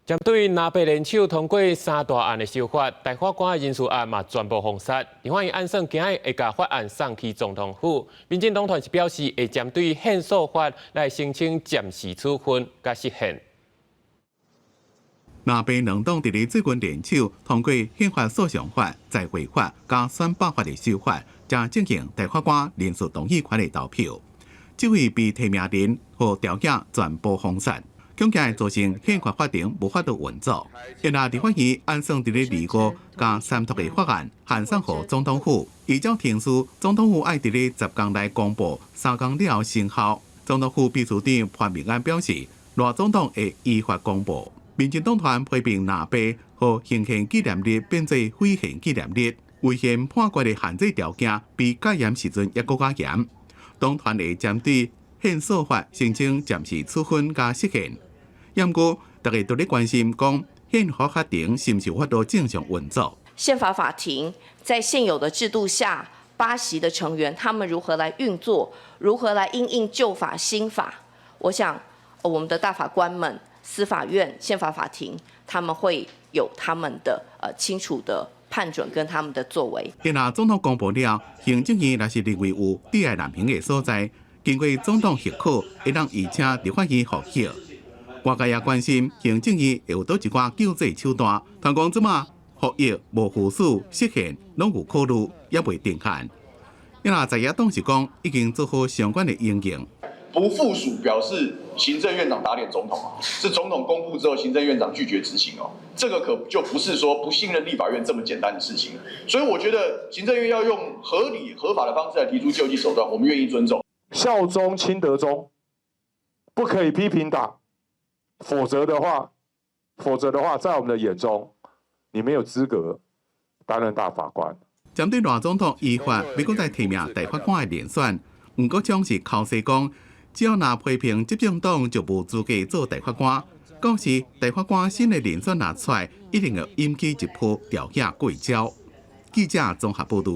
针对南北联手通过三大案的修法，大法官的人事案嘛全部封杀。立法院按算今日会将法案送去总统府。民进党团是表示会针对宪诉法来申请暂时处分甲释宪。南北两党伫咧最近联手通过宪法诉讼法、在会法加选罢法的修法，将进行大法官人事同意权的投票。这位被提名人和调解全部封杀。恐惊会造成宪法法庭无法度运作，因而立法院按算伫咧25加3读的法案函送予总统府，依照程序，总统府爱伫咧10天内公布，3天了后生效。总统府秘书长潘明安表示，赖总统会依法公布。民进党团批评南北和行宪纪念日变做非宪纪念日，违宪判决的限制条件比戒严时阵还更加严。党团会针对宪诉法申请暂时处分加释宪。不过，大家都在关心讲宪法法庭是不是有法度正常运作？宪法法庭在现有的制度下，8席的成员他们如何来运作，如何来因应旧法新法？我想，我们的大法官们、司法院、宪法法庭，他们会有他们的清楚的判准跟他们的作为。因若总统公布了，行政院若是认为有抵赖难平的所在，经过总统许可，会当移请立法院复核。外界也关心行政院会有倒一寡救济手段，谈讲即马复议无附属释宪，拢有考虑，也未定案。因若在野党是讲已经做好相关的应用。不附属表示行政院长打脸总统是总统公布之后，行政院长拒绝执行哦，这个可就不是说不信任立法院这么简单的事情了。所以我觉得行政院要用合理合法的方式来提出救济手段，我们愿意尊重。效忠亲德忠，不可以批评党。否则的话，在我们的眼中，你没有资格担任大法官。针对赖总统依法要搁再提名大法官的连选，不过将是口说讲，只要若批评执政党就无资格做大法官，讲是大法官新的连选拿出来，一定要引起一波调解过招。记者综合报道。